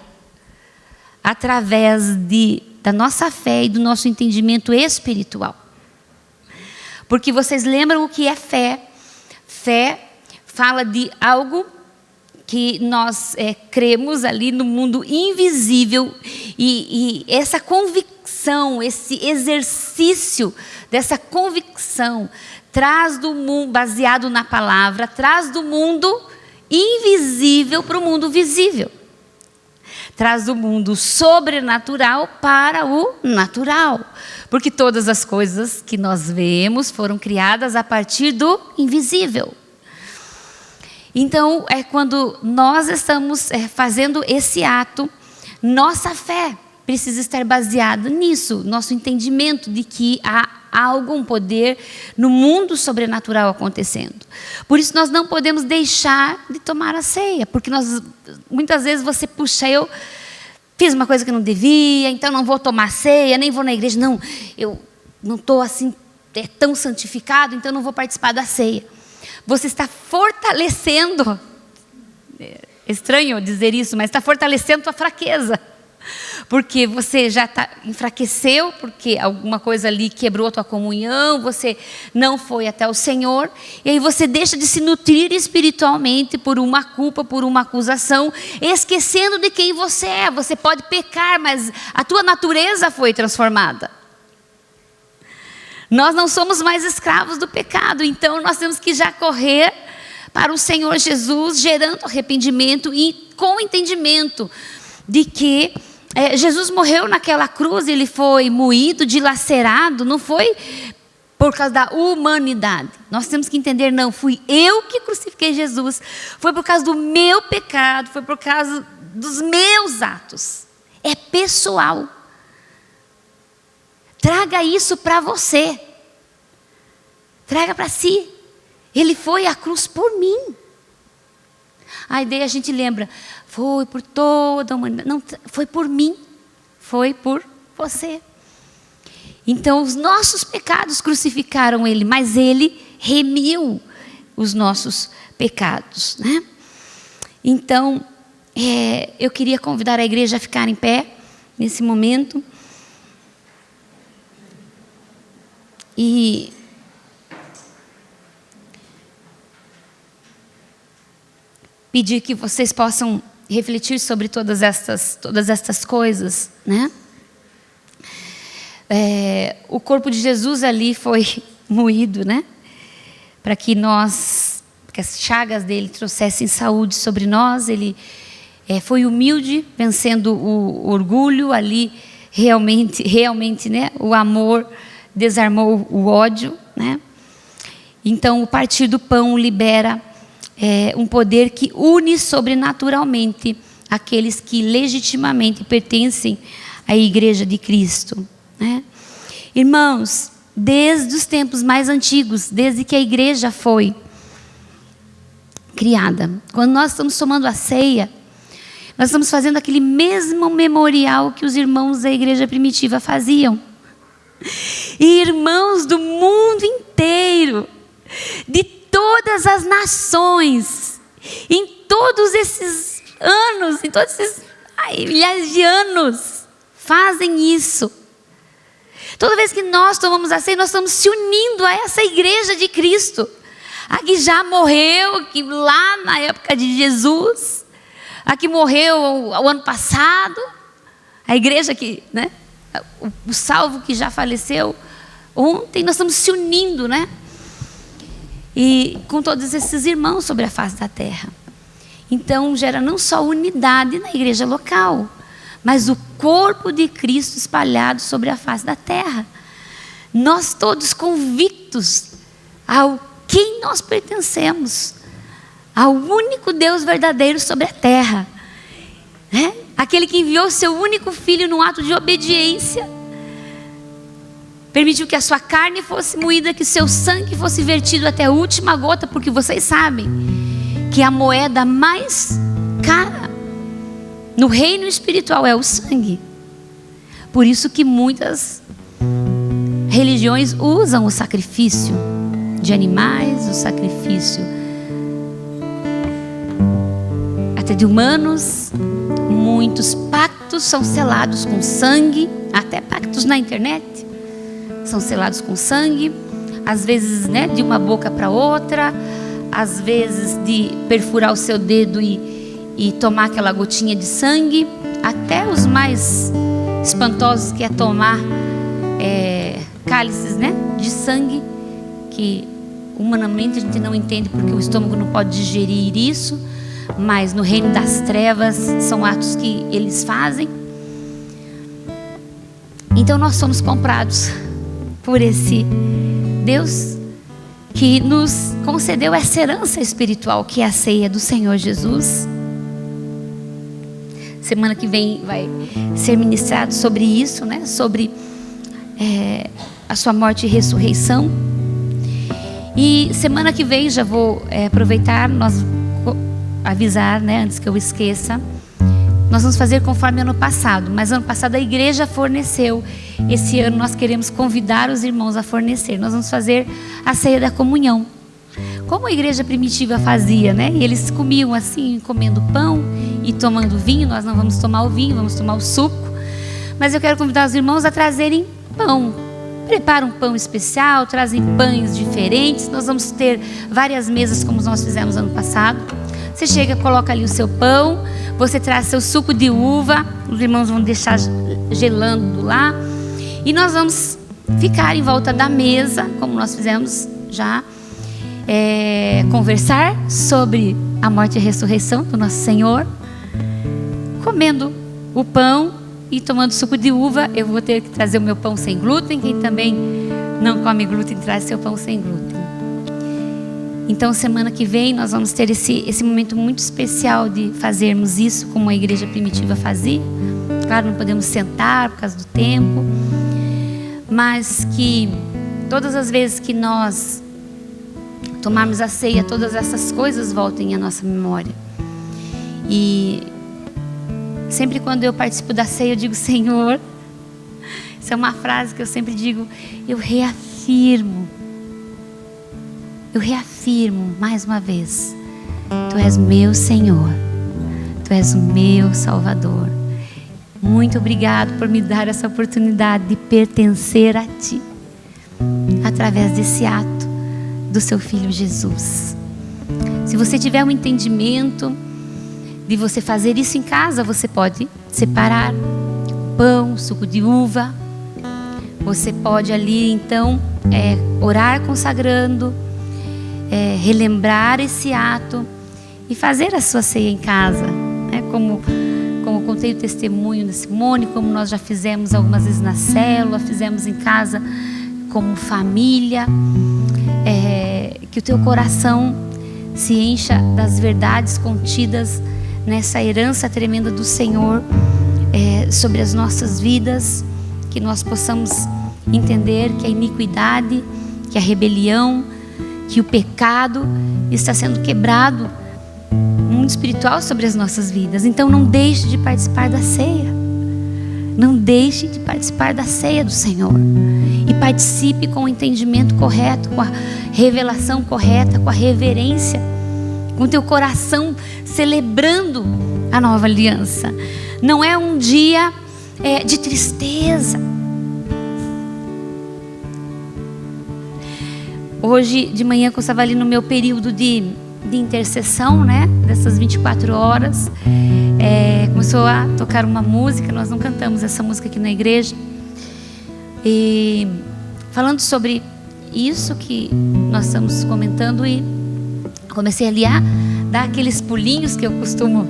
através da nossa fé e do nosso entendimento espiritual. Porque vocês lembram o que é fé? Fé fala de algo que nós cremos ali no mundo invisível, e essa convicção, esse exercício dessa convicção traz do mundo, baseado na palavra, traz do mundo invisível para o mundo visível. traz do mundo sobrenatural para o natural. Porque todas as coisas que nós vemos foram criadas a partir do invisível. Então, quando nós estamos fazendo esse ato, nossa fé precisa estar baseada nisso, nosso entendimento de que há algum poder no mundo sobrenatural acontecendo. Por isso nós não podemos deixar de tomar a ceia, porque muitas vezes você puxa, eu fiz uma coisa que não devia, então não vou tomar ceia, nem vou na igreja, não, eu não estou assim tão santificado, então não vou participar da ceia. Você está fortalecendo, é estranho dizer isso, mas está fortalecendo a tua fraqueza. Porque você já enfraqueceu, porque alguma coisa ali quebrou a tua comunhão, você não foi até o Senhor, e aí você deixa de se nutrir espiritualmente por uma culpa, por uma acusação, esquecendo de quem você é. Você pode pecar, mas a tua natureza foi transformada. Nós não somos mais escravos do pecado, então nós temos que já correr para o Senhor Jesus, gerando arrependimento e com entendimento de que Jesus morreu naquela cruz, ele foi moído, dilacerado, não foi por causa da humanidade. Nós temos que entender, não, fui eu que crucifiquei Jesus, foi por causa do meu pecado, foi por causa dos meus atos. É pessoal. Traga isso para você. Traga para si. Ele foi à cruz por mim. Aí daí a gente lembra, foi por toda a humanidade. Não, foi por mim, foi por você. Então os nossos pecados crucificaram ele, mas ele remiu os nossos pecados, né? Então, eu queria convidar a igreja a ficar em pé nesse momento. E pedir que vocês possam refletir sobre todas estas coisas, né? O corpo de Jesus ali foi moído, né? Para que as chagas dele trouxessem saúde sobre nós. Ele foi humilde, vencendo o orgulho ali, realmente, né? O amor desarmou o ódio, né? Então o partir do pão libera um poder que une sobrenaturalmente aqueles que legitimamente pertencem à igreja de Cristo, né? Irmãos, desde os tempos mais antigos, desde que a igreja foi criada, quando nós estamos tomando a ceia, nós estamos fazendo aquele mesmo memorial que os irmãos da igreja primitiva faziam. E irmãos do mundo inteiro, de todas as nações, em todos esses anos, em todos esses milhares de anos, fazem isso. Toda vez que nós tomamos a ceia, nós estamos se unindo a essa igreja de Cristo, a que já morreu, que lá na época de Jesus, a que morreu o ano passado, a igreja que, né, o salvo que já faleceu ontem. Nós estamos se unindo, né? E com todos esses irmãos sobre a face da terra. Então gera não só unidade na igreja local, mas o corpo de Cristo espalhado sobre a face da terra. Nós todos convictos ao quem nós pertencemos, ao único Deus verdadeiro sobre a terra, né? Aquele que enviou seu único filho num ato de obediência, permitiu que a sua carne fosse moída, que o seu sangue fosse vertido até a última gota, porque vocês sabem que a moeda mais cara no reino espiritual é o sangue. Por isso que muitas religiões usam o sacrifício de animais, o sacrifício até de humanos. Muitos pactos são selados com sangue, até pactos na internet são selados com sangue, às vezes, né, de uma boca para outra, às vezes de perfurar o seu dedo e tomar aquela gotinha de sangue, até os mais espantosos, que é tomar cálices, né, de sangue, que humanamente a gente não entende porque o estômago não pode digerir isso, mas no reino das trevas são atos que eles fazem. Então nós somos comprados por esse Deus que nos concedeu essa herança espiritual, que é a ceia do Senhor Jesus. Semana que vem vai ser ministrado sobre isso, né? Sobre a sua morte e ressurreição. E semana que vem já vou aproveitar, avisar, né? Antes que eu esqueça. Nós vamos fazer conforme ano passado, mas ano passado a igreja forneceu. Esse ano nós queremos convidar os irmãos a fornecer. Nós vamos fazer a ceia da comunhão, como a igreja primitiva fazia, né? E eles comiam assim, comendo pão e tomando vinho. Nós não vamos tomar o vinho, vamos tomar o suco. Mas eu quero convidar os irmãos a trazerem pão. Prepara um pão especial, trazem pães diferentes. Nós vamos ter várias mesas como nós fizemos ano passado. Você chega, coloca ali o seu pão, você traz seu suco de uva, os irmãos vão deixar gelando lá. E nós vamos ficar em volta da mesa, como nós fizemos já, conversar sobre a morte e a ressurreição do nosso Senhor, comendo o pão e tomando suco de uva. Eu vou ter que trazer o meu pão sem glúten. Quem também não come glúten, traz seu pão sem glúten. Então semana que vem nós vamos ter esse momento muito especial de fazermos isso como a igreja primitiva fazia. Claro, não podemos sentar por causa do tempo, mas que todas as vezes que nós tomarmos a ceia, todas essas coisas voltem à nossa memória. E sempre quando eu participo da ceia eu digo: Senhor, isso é uma frase que eu sempre digo, eu reafirmo mais uma vez, Tu és meu Senhor, Tu és o meu Salvador. Muito obrigado por me dar essa oportunidade de pertencer a Ti, através desse ato do Seu Filho Jesus. Se você tiver um entendimento de você fazer isso em casa, você pode separar pão, suco de uva. Você pode ali então orar consagrando, relembrar esse ato e fazer a sua ceia em casa, né? Como contei o testemunho da Simone, como nós já fizemos algumas vezes na célula, fizemos em casa como família. Que o teu coração se encha das verdades contidas nessa herança tremenda do Senhor sobre as nossas vidas, que nós possamos entender que a iniquidade, que a rebelião, que o pecado está sendo quebrado no mundo espiritual sobre as nossas vidas. Então não deixe de participar da ceia. Não deixe de participar da ceia do Senhor. E participe com o entendimento correto, com a revelação correta, com a reverência, com o teu coração celebrando a nova aliança. Não é um dia de tristeza. Hoje de manhã, que eu estava ali no meu período de intercessão, né? Dessas 24 horas, começou a tocar uma música. Nós não cantamos essa música aqui na igreja. E falando sobre isso que nós estamos comentando, e comecei ali a dar aqueles pulinhos que eu costumo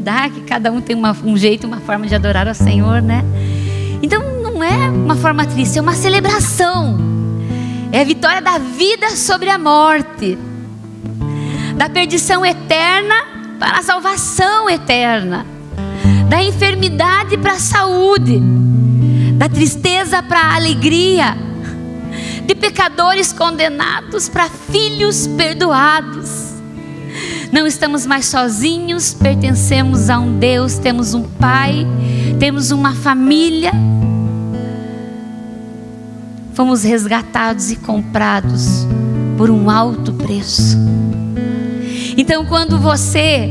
dar, que cada um tem um jeito, uma forma de adorar ao Senhor, né? Então não é uma forma triste, é uma celebração. É a vitória da vida sobre a morte, da perdição eterna para a salvação eterna, da enfermidade para a saúde, da tristeza para a alegria, de pecadores condenados para filhos perdoados. Não estamos mais sozinhos, pertencemos a um Deus, temos um Pai, temos uma família. Fomos resgatados e comprados por um alto preço. Então, quando você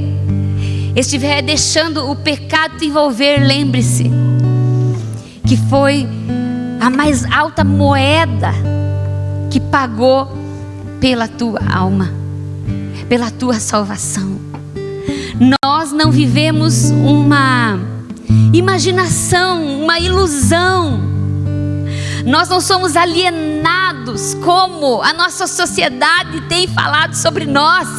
estiver deixando o pecado te envolver, lembre-se que foi a mais alta moeda que pagou pela tua alma, pela tua salvação. Nós não vivemos uma imaginação, uma ilusão. Nós não somos alienados como a nossa sociedade tem falado sobre nós.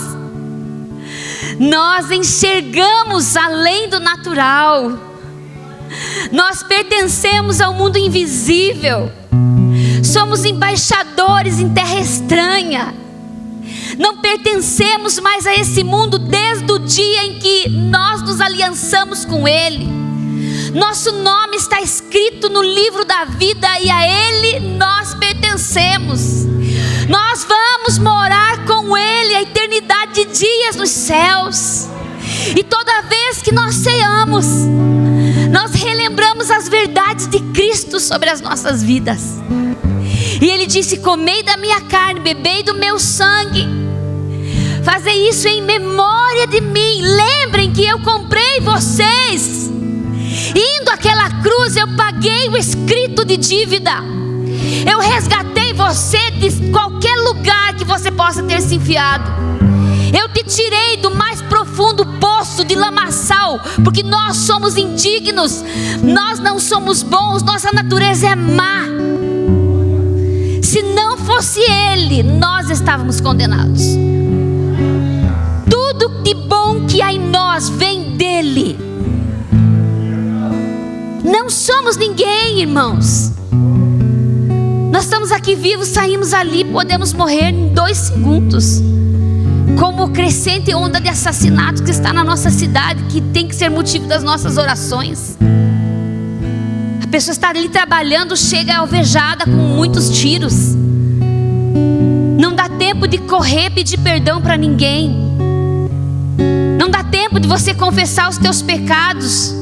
Nós enxergamos além do natural. Nós pertencemos ao mundo invisível. Somos embaixadores em terra estranha. Não pertencemos mais a esse mundo desde o dia em que nós nos aliançamos com Ele. Nosso nome está escrito no livro da vida e a Ele nós pertencemos. Nós vamos morar com Ele a eternidade de dias nos céus. E toda vez que nós ceamos, nós relembramos as verdades de Cristo sobre as nossas vidas. E Ele disse: comei da minha carne, bebei do meu sangue. Fazei isso em memória de mim. Lembrem que eu comprei vocês. Indo àquela cruz, eu paguei o escrito de dívida. Eu resgatei você de qualquer lugar que você possa ter se enfiado. Eu te tirei do mais profundo poço de lamaçal, porque nós somos indignos. Nós não somos bons, nossa natureza é má. Se não fosse Ele, nós estávamos condenados. Tudo de bom que há em nós vem dEle. Não somos ninguém, irmãos. Nós estamos aqui vivos, saímos ali, podemos morrer em 2 segundos. Como crescente onda de assassinatos que está na nossa cidade, que tem que ser motivo das nossas orações. A pessoa está ali trabalhando, chega alvejada com muitos tiros. Não dá tempo de correr, pedir perdão para ninguém. Não dá tempo de você confessar os teus pecados.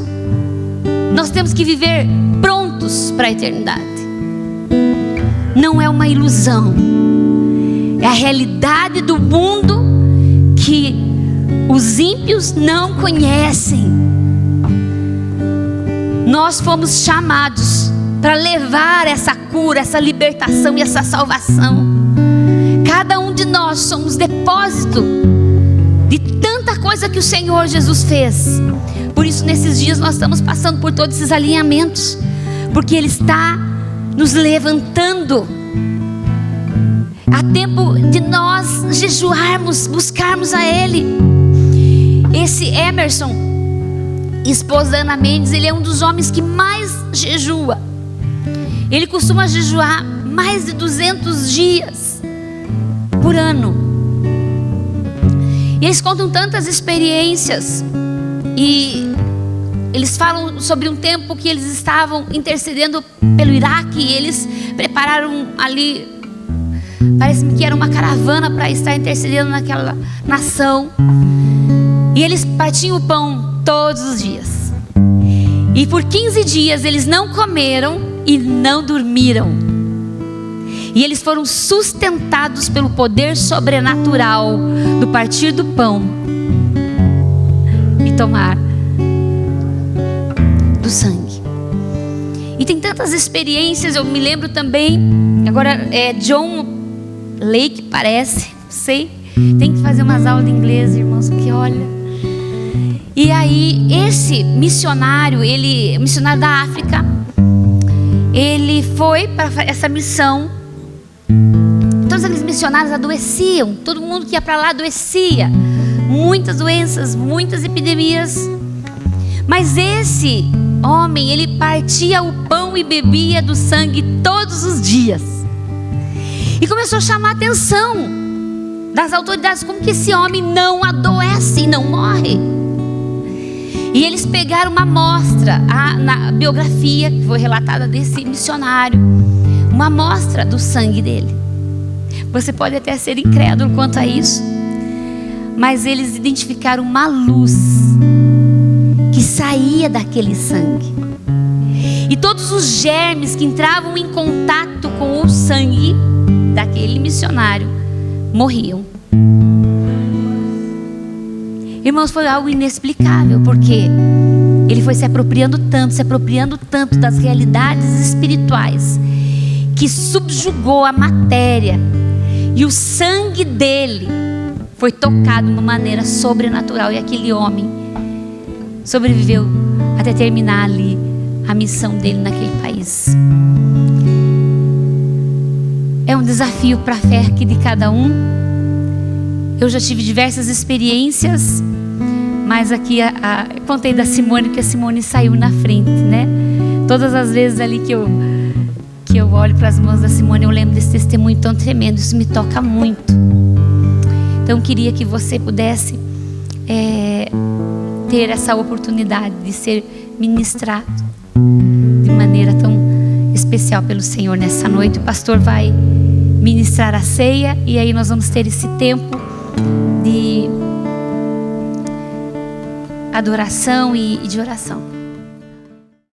Nós temos que viver prontos para a eternidade. Não é uma ilusão. É a realidade do mundo que os ímpios não conhecem. Nós fomos chamados para levar essa cura, essa libertação e essa salvação. Cada um de nós somos depósito de tanta coisa que o Senhor Jesus fez. Por isso, nesses dias nós estamos passando por todos esses alinhamentos, porque Ele está nos levantando. Há tempo de nós jejuarmos, buscarmos a Ele. Esse Emerson, esposa da Ana Mendes, ele é um dos homens que mais jejua. Ele costuma jejuar mais de 200 dias por ano. E eles contam tantas experiências. E eles falam sobre um tempo que eles estavam intercedendo pelo Iraque. E eles prepararam ali, parece-me que era uma caravana para estar intercedendo naquela nação. E eles partiam o pão todos os dias. E por 15 dias eles não comeram e não dormiram. E eles foram sustentados pelo poder sobrenatural do partir do pão e tomar do sangue. E tem tantas experiências. Eu me lembro também, agora é John Lake, parece, não sei. Tem que fazer umas aulas de inglês, irmãos, porque olha. E aí esse missionário, missionário da África, ele foi para essa missão. Todos aqueles missionários adoeciam, todo mundo que ia para lá adoecia, muitas doenças, muitas epidemias. Mas esse homem, ele partia o pão e bebia do sangue todos os dias. E começou a chamar a atenção das autoridades, como que esse homem não adoece e não morre. E eles pegaram uma amostra, na biografia que foi relatada desse missionário, uma amostra do sangue dele. Você pode até ser incrédulo quanto a isso, mas eles identificaram uma luz que saía daquele sangue. E todos os germes que entravam em contato com o sangue daquele missionário morriam. Irmãos, foi algo inexplicável, porque ele foi se apropriando tanto das realidades espirituais, que subjugou a matéria. E o sangue dele foi tocado de uma maneira sobrenatural. E aquele homem sobreviveu até terminar ali a missão dele naquele país. É um desafio para a fé aqui de cada um. Eu já tive diversas experiências, mas aqui eu contei da Simone, que a Simone saiu na frente, né? Todas as vezes ali que eu olho para as mãos da Simone, eu lembro desse testemunho tão tremendo. Isso me toca muito. Então eu queria que você pudesse ter essa oportunidade de ser ministrado de maneira tão especial pelo Senhor nessa noite. O pastor vai ministrar a ceia e aí nós vamos ter esse tempo de adoração e de oração.